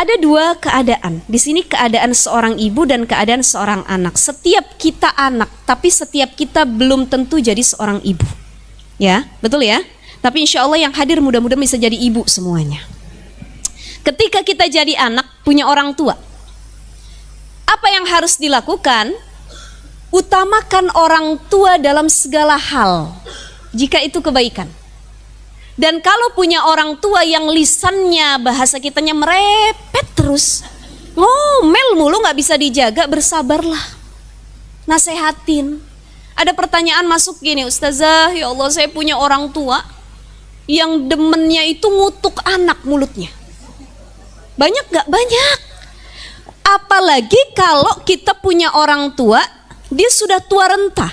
Ada dua keadaan. Di sini keadaan seorang ibu dan keadaan seorang anak. Setiap kita anak, tapi setiap kita belum tentu jadi seorang ibu. Ya, betul ya? Tapi insya Allah yang hadir mudah-mudahan bisa jadi ibu semuanya. Ketika kita jadi anak, punya orang tua, apa yang harus dilakukan? Utamakan orang tua dalam segala hal, jika itu kebaikan. Dan kalau punya orang tua yang lisannya, bahasa kitanya merepet terus, ngomel mulu, gak bisa dijaga, bersabarlah, nasehatin. Ada pertanyaan masuk gini, Ustazah, ya Allah saya punya orang tua yang demennya itu ngutuk anak mulutnya. Banyak gak? Banyak. Apalagi kalau kita punya orang tua, dia sudah tua renta,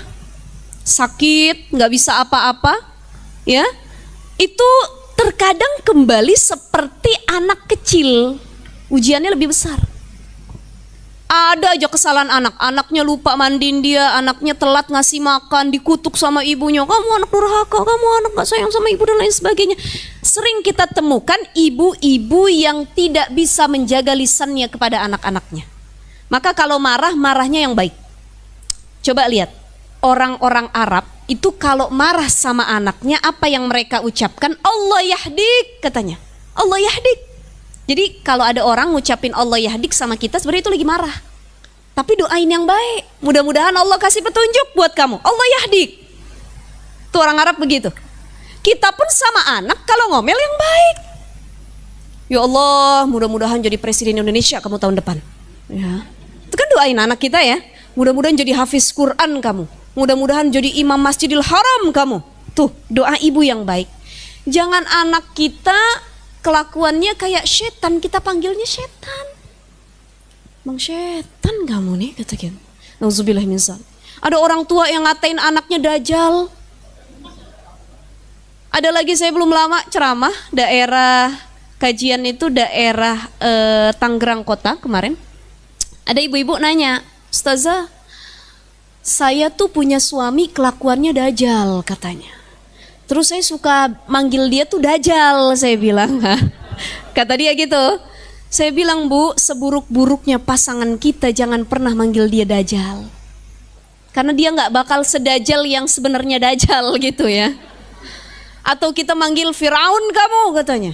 sakit, gak bisa apa-apa, ya. Itu terkadang kembali seperti anak kecil, ujiannya lebih besar. Ada aja kesalahan anak, anaknya lupa mandiin dia, anaknya telat ngasih makan, dikutuk sama ibunya, kamu anak durhaka, kamu anak gak sayang sama ibu dan lain sebagainya. Sering kita temukan ibu-ibu yang tidak bisa menjaga lisannya kepada anak-anaknya. Maka kalau marah, marahnya yang baik. Coba lihat, orang-orang Arab itu kalau marah sama anaknya, apa yang mereka ucapkan? Allah yahdik, katanya. Allah yahdik. Jadi kalau ada orang ngucapin Allah yahdik sama kita, sebenarnya itu lagi marah. Tapi doain yang baik. Mudah-mudahan Allah kasih petunjuk buat kamu. Allah yahdik. Itu orang Arab begitu. Kita pun sama anak kalau ngomel yang baik. Ya Allah, mudah-mudahan jadi presiden Indonesia kamu tahun depan. Ya. Itu kan doain anak kita ya. Mudah-mudahan jadi hafiz Quran kamu. Mudah-mudahan jadi imam Masjidil Haram kamu. Tuh, doa ibu yang baik. Jangan anak kita kelakuannya kayak setan, kita panggilnya setan. Bang setan kamu nih, kata kita. Nauzubillah min dzalik. Ada orang tua yang ngatain anaknya dajjal. Ada lagi, saya belum lama ceramah daerah kajian itu daerah Tangerang Kota kemarin. Ada ibu-ibu nanya, Ustazah, saya tuh punya suami kelakuannya dajjal katanya. Terus saya suka manggil dia tuh dajjal, saya bilang. Kata dia gitu. Saya bilang, Bu, seburuk-buruknya pasangan kita jangan pernah manggil dia dajjal. Karena dia gak bakal sedajjal yang sebenarnya dajjal gitu ya. Atau kita manggil Firaun kamu katanya.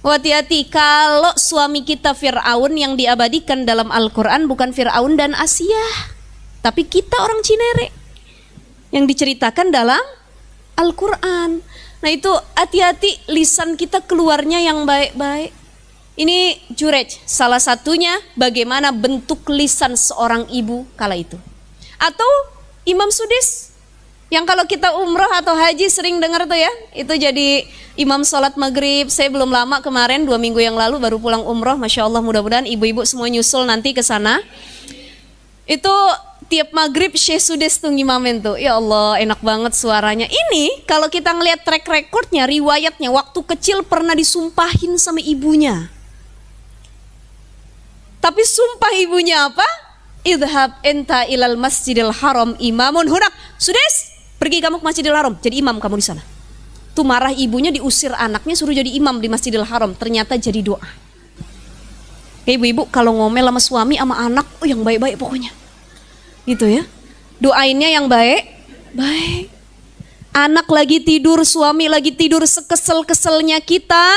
Hati-hati, kalau suami kita Firaun yang diabadikan dalam Al-Quran bukan Firaun dan Asia, tapi kita orang Cinere yang diceritakan dalam Al-Quran. Nah itu hati-hati, lisan kita keluarnya yang baik-baik. Ini Jurej, salah satunya bagaimana bentuk lisan seorang ibu kala itu. Atau Imam Sudis, yang kalau kita umrah atau haji sering dengar tuh ya, itu jadi imam sholat maghrib. Saya belum lama kemarin, 2 minggu yang lalu baru pulang umrah. Masya Allah, mudah-mudahan ibu-ibu semua nyusul nanti ke sana. Itu tiap maghrib Syekh Sudis tuh ngimamin tuh. Ya Allah, enak banget suaranya. Ini kalau kita ngelihat track recordnya, riwayatnya, waktu kecil pernah disumpahin sama ibunya. Tapi sumpah ibunya apa? Idhab enta ilal masjidil haram imamun hunak. Sudis, pergi kamu ke Masjidil Haram, jadi imam kamu di sana. Tuh marah ibunya, diusir anaknya, suruh jadi imam di Masjidil Haram. Ternyata jadi doa. Ibu-ibu kalau ngomel sama suami sama anak, oh yang baik-baik pokoknya. Gitu ya. Doainnya yang baik-baik. Anak lagi tidur, suami lagi tidur, sekesel-keselnya kita,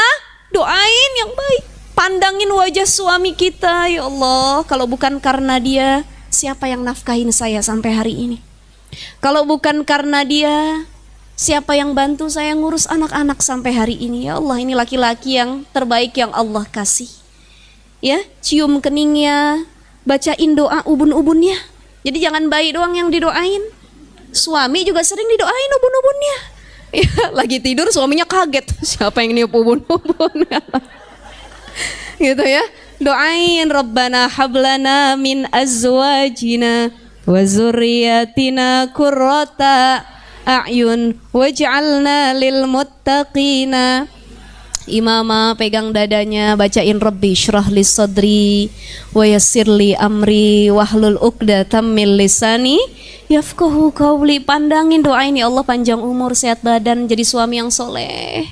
doain yang baik. Pandangin wajah suami kita, ya Allah, kalau bukan karena dia, siapa yang nafkahin saya sampai hari ini? Kalau bukan karena dia, siapa yang bantu saya ngurus anak-anak sampai hari ini? Ya Allah, ini laki-laki yang terbaik yang Allah kasih. Ya, cium keningnya, bacain doa ubun-ubunnya. Jadi jangan bayi doang yang didoain. Suami juga sering didoain ubun-ubunnya. Ya, lagi tidur suaminya kaget. Siapa yang niup ubun-ubun? Gitu ya. Doain, Rabbana hablana min azwajina wa zurriyatina qurrata a'yun waj'alna lil muttaqina imama. Pegang dadanya, bacain Rabbi syrah li sadri wa yassir li amri wahlul uqdatam min lisani yafqahu qawli. Pandangin, doain, ya Allah panjang umur, sehat badan, jadi suami yang soleh.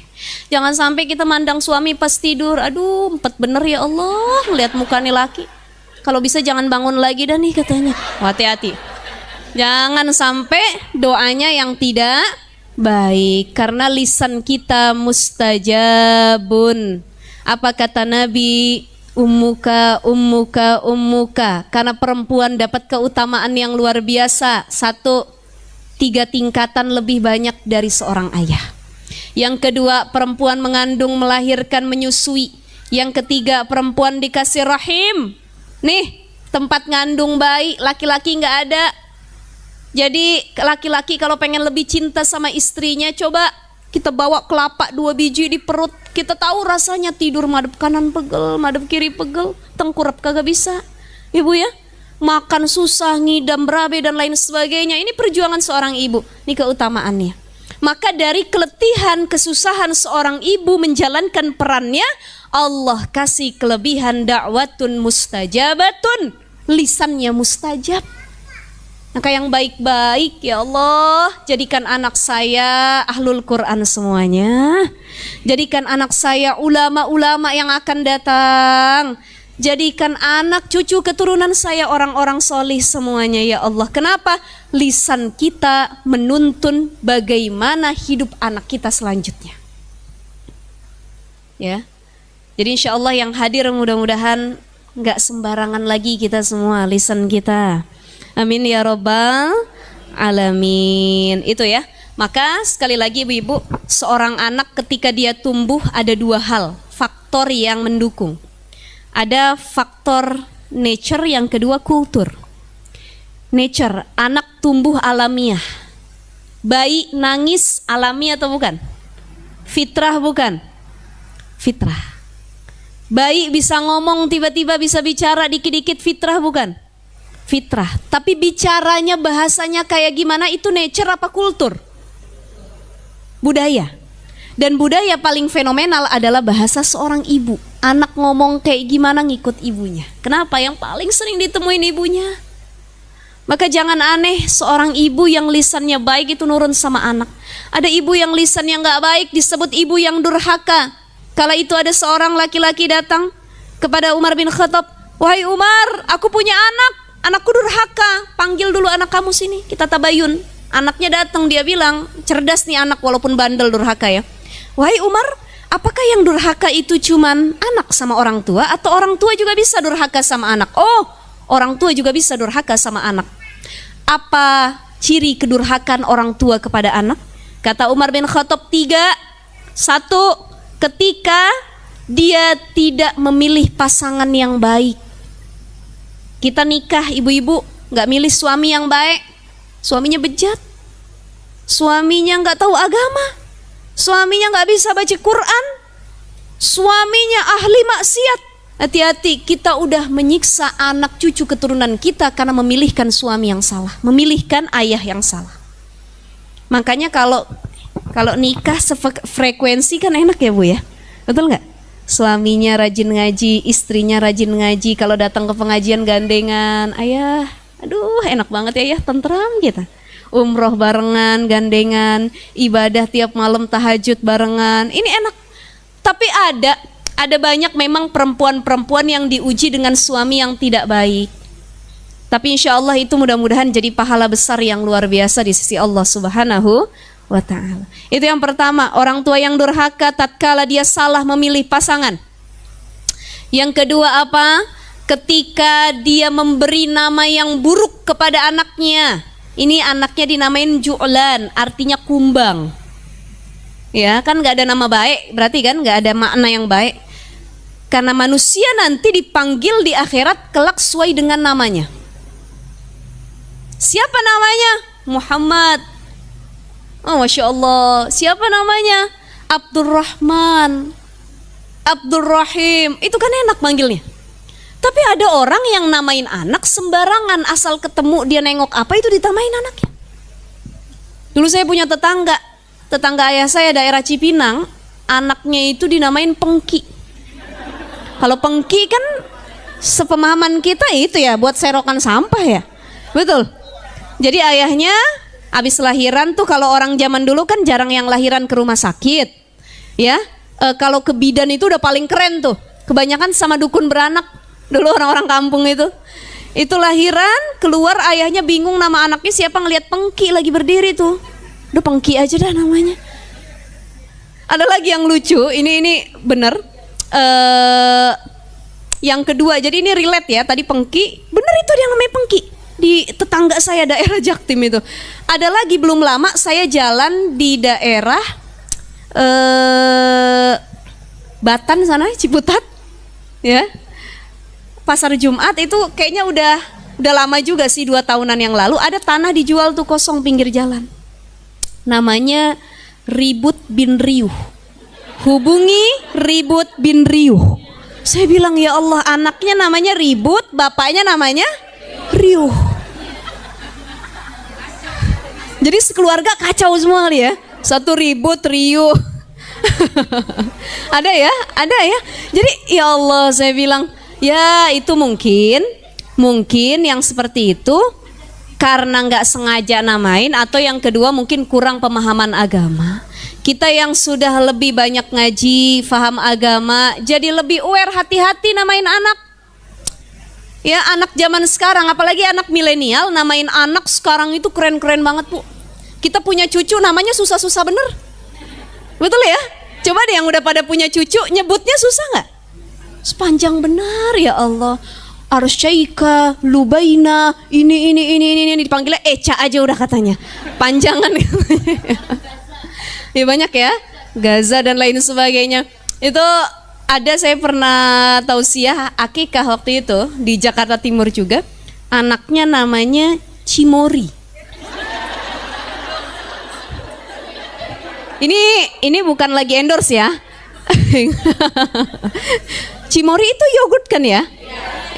Jangan sampai kita mandang suami pas tidur, aduh empat bener ya Allah, ngeliat muka nih laki. Kalau bisa jangan bangun lagi dah nih katanya. Hati-hati. Jangan sampai doanya yang tidak baik, karena lisan kita mustajabun. Apa kata Nabi? Ummuka, ummuka, ummuka. Karena perempuan dapat keutamaan yang luar biasa. 3 tingkatan lebih banyak dari seorang ayah. Yang kedua, perempuan mengandung, melahirkan, menyusui. Yang ketiga, perempuan dikasih rahim. Nih, tempat ngandung bayi, laki-laki nggak ada. Jadi laki-laki kalau pengen lebih cinta sama istrinya, coba kita bawa kelapa 2 biji di perut. Kita tahu rasanya tidur madep kanan pegel, madep kiri pegel, tengkurap kagak bisa. Ibu ya, makan susah, ngidam, berabe dan lain sebagainya. Ini perjuangan seorang ibu, ini keutamaannya. Maka dari keletihan, kesusahan seorang ibu menjalankan perannya, Allah kasih kelebihan da'watun mustajabatun, lisannya mustajab. Maka yang baik-baik, ya Allah, jadikan anak saya ahlul Quran semuanya. Jadikan anak saya ulama-ulama yang akan datang. Jadikan anak cucu keturunan saya orang-orang solih semuanya, ya Allah. Kenapa? Lisan kita menuntun bagaimana hidup anak kita selanjutnya. Ya. Jadi insya Allah yang hadir mudah-mudahan gak sembarangan lagi kita semua lisan kita. Amin ya Rabbal Alamin. Itu ya. Maka sekali lagi ibu-ibu, seorang anak ketika dia tumbuh ada 2 hal, faktor yang mendukung. Ada faktor nature, yang kedua kultur. Nature, anak tumbuh alamiah. Bayi nangis alamiah atau bukan? Fitrah bukan? Fitrah. Bayi bisa ngomong, tiba-tiba bisa bicara dikit-dikit, fitrah bukan? Fitrah. Tapi bicaranya, bahasanya kayak gimana, itu nature apa kultur? Budaya. Dan budaya paling fenomenal adalah bahasa seorang ibu. Anak ngomong kayak gimana ngikut ibunya. Kenapa? Yang paling sering ditemuin ibunya. Maka jangan aneh seorang ibu yang lisannya baik itu nurun sama anak. Ada ibu yang lisannya gak baik disebut ibu yang durhaka. Kala itu ada seorang laki-laki datang kepada Umar bin Khattab. Wahai Umar, aku punya anak. Anakku durhaka, panggil dulu anak kamu sini, kita tabayun. Anaknya datang, dia bilang, cerdas nih anak walaupun bandel durhaka ya. Wahai Umar, apakah yang durhaka itu cuman anak sama orang tua, atau orang tua juga bisa durhaka sama anak? Oh, orang tua juga bisa durhaka sama anak. Apa ciri kedurhakaan orang tua kepada anak? Kata Umar bin Khattab 3. 1, ketika dia tidak memilih pasangan yang baik. Kita nikah ibu-ibu, gak milih suami yang baik, suaminya bejat, suaminya gak tahu agama, suaminya gak bisa baca Quran, suaminya ahli maksiat. Hati-hati, kita udah menyiksa anak cucu keturunan kita karena memilihkan suami yang salah, memilihkan ayah yang salah. Makanya kalau nikah sefrekuensi kan enak ya Bu ya, betul nggak? Suaminya rajin ngaji, istrinya rajin ngaji. Kalau datang ke pengajian gandengan, ayah, aduh enak banget ya, tentram kita. Umroh barengan, gandengan, ibadah tiap malam tahajud barengan. Ini enak. Tapi ada banyak memang perempuan-perempuan yang diuji dengan suami yang tidak baik. Tapi insya Allah itu mudah-mudahan jadi pahala besar yang luar biasa di sisi Allah Subhanahu wa ta'ala. Itu yang pertama, orang tua yang durhaka tatkala dia salah memilih pasangan. Yang kedua apa? Ketika dia memberi nama yang buruk kepada anaknya. Ini anaknya dinamain ju'lan, artinya kumbang. Ya kan gak ada nama baik, berarti kan gak ada makna yang baik. Karena manusia nanti dipanggil di akhirat kelak sesuai dengan namanya. Siapa namanya? Muhammad. Oh Masya Allah. Siapa namanya? Abdurrahman, Abdurrahim. Itu kan enak manggilnya. Tapi ada orang yang namain anak sembarangan, asal ketemu dia nengok apa itu ditamain anaknya. Dulu saya punya tetangga ayah saya daerah Cipinang, anaknya itu dinamain Pengki. Kalau Pengki kan sepemahaman kita itu ya buat serokan sampah ya. Betul. Jadi ayahnya habis lahiran tuh, kalau orang zaman dulu kan jarang yang lahiran ke rumah sakit. Ya, kalau ke bidan itu udah paling keren tuh. Kebanyakan sama dukun beranak dulu orang-orang kampung itu. Itu lahiran, keluar ayahnya bingung nama anaknya siapa, ngelihat Pengki lagi berdiri tuh. Udah Pengki aja dah namanya. Ada lagi yang lucu, ini bener. Yang kedua, jadi ini relate ya. Tadi Pengki, bener itu dia namanya Pengki. Di tetangga saya daerah Jaktim itu. Ada lagi belum lama saya jalan di daerah Batan sana, Ciputat, ya. Pasar Jumat itu kayaknya udah lama juga sih, 2 tahunan yang lalu ada tanah dijual tuh kosong pinggir jalan. Namanya Ribut bin Riuh. Hubungi Ribut bin Riuh. Saya bilang ya Allah, anaknya namanya Ribut, bapaknya namanya Riuh. Jadi sekeluarga kacau semua kali ya. Satu ribut, riuh. Ada ya. Jadi ya Allah, saya bilang ya itu mungkin yang seperti itu karena nggak sengaja namain, atau yang kedua mungkin kurang pemahaman agama. Kita yang sudah lebih banyak ngaji, paham agama, jadi lebih aware, hati-hati namain anak. Ya, anak zaman sekarang, apalagi anak milenial, namain anak sekarang itu keren-keren banget, Bu. Kita punya cucu namanya susah-susah bener. Betul ya? Coba deh yang udah pada punya cucu, nyebutnya susah nggak? Sepanjang benar ya Allah. Arsyaika, Lubaina, ini dipanggilnya Eca aja udah katanya. Panjangan katanya. Ya banyak ya, Gaza dan lain sebagainya. Itu ada, saya pernah tausiah akikah waktu itu di Jakarta Timur juga. Anaknya namanya Cimori. Ini bukan lagi endorse ya. Cimori itu yogurt kan ya?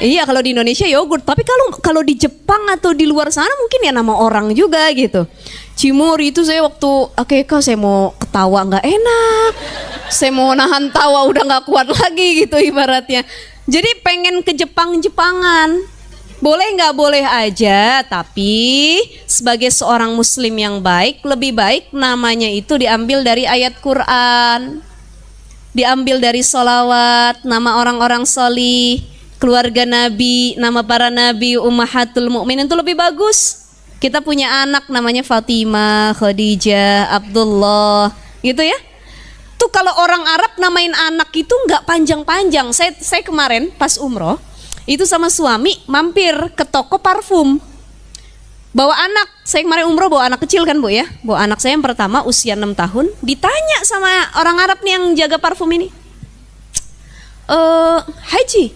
Iya, kalau di Indonesia yogurt, tapi kalau di Jepang atau di luar sana mungkin ya nama orang juga gitu. Cimori itu saya waktu akikah saya mau ketawa nggak enak, saya mau nahan tawa udah nggak kuat lagi gitu ibaratnya. Jadi pengen ke Jepangan. Boleh nggak boleh aja, tapi sebagai seorang muslim yang baik, lebih baik namanya itu diambil dari ayat Quran, diambil dari sholawat, nama orang-orang sholih, keluarga Nabi, nama para Nabi, ummahatul mukminin itu lebih bagus. Kita punya anak namanya Fatimah, Khadijah, Abdullah, gitu ya. Tuh kalau orang Arab namain anak itu nggak panjang-panjang. Saya kemarin pas umroh itu sama suami mampir ke toko parfum, bawa anak. Saya kemarin umroh bawa anak kecil kan Bu ya, bawa anak saya yang pertama usia 6 tahun. Ditanya sama orang Arab nih yang jaga parfum ini, Haji,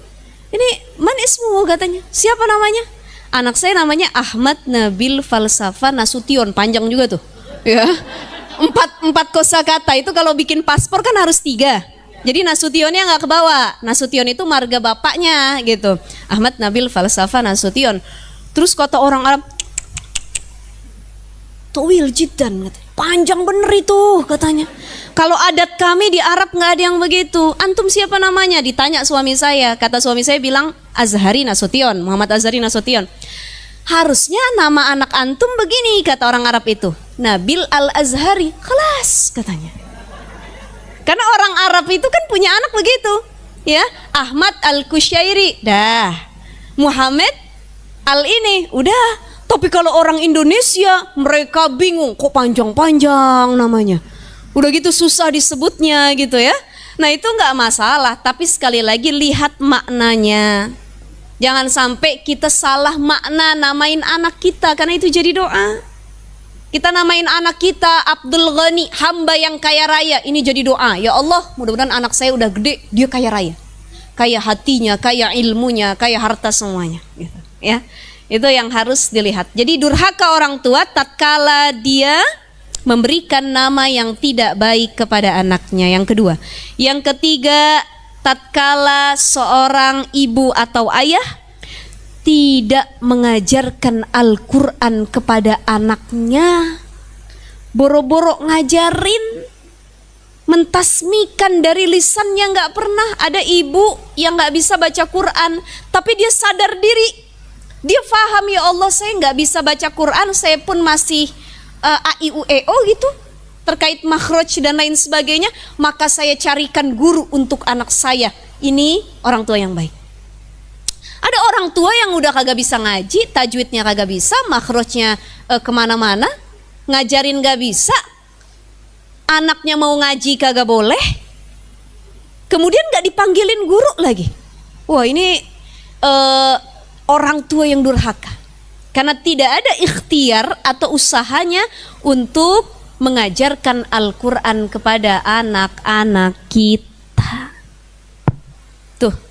ini man ismu katanya, siapa namanya? Anak saya namanya Ahmad Nabil Falsafa Nasution, panjang juga tuh ya. Empat kosakata itu kalau bikin paspor kan harus 3. Jadi Nasutionnya nggak kebawa. Nasution itu marga bapaknya gitu. Ahmad Nabil Falsafa Nasution. Terus kata orang Arab, tuwil jiddan, panjang bener itu katanya. Kalau adat kami di Arab nggak ada yang begitu. Antum siapa namanya? Ditanya suami saya. Kata suami saya bilang Azhari Nasution, Muhammad Azhari Nasution. Harusnya nama anak antum begini kata orang Arab itu, Nabil Al-Azhari. Kelas katanya. Karena orang Arab itu kan punya anak begitu, ya. Ahmad Al-Kusyairi, dah. Muhammad Al-ini, udah. Tapi kalau orang Indonesia, mereka bingung, kok panjang-panjang namanya. Udah gitu susah disebutnya gitu ya. Nah itu nggak masalah, tapi sekali lagi lihat maknanya. Jangan sampai kita salah makna namain anak kita, karena itu jadi doa. Kita namain anak kita Abdul Ghani, hamba yang kaya raya. Ini jadi doa. Ya Allah, mudah-mudahan anak saya udah gede, dia kaya raya. Kaya hatinya, kaya ilmunya, kaya harta semuanya. Gitu, ya. Itu yang harus dilihat. Jadi durhaka orang tua tatkala dia memberikan nama yang tidak baik kepada anaknya. Yang kedua. Yang ketiga, tatkala seorang ibu atau ayah tidak mengajarkan Al-Quran kepada anaknya, boro-boro ngajarin, mentasmikan dari lisannya nggak pernah. Ada ibu yang nggak bisa baca Quran, tapi dia sadar diri, dia paham ya Allah saya nggak bisa baca Quran, saya pun masih a i u e o gitu. terkait makhraj dan lain sebagainya, maka saya carikan guru untuk anak saya. Ini orang tua yang baik. Ada orang tua yang udah kagak bisa ngaji, tajwidnya kagak bisa, makhrajnya kemana-mana, ngajarin gak bisa, anaknya mau ngaji kagak boleh, kemudian gak dipanggilin guru lagi. Wah, ini orang tua yang durhaka, karena tidak ada ikhtiar atau usahanya untuk mengajarkan Al-Quran kepada anak-anak kita. Tuh,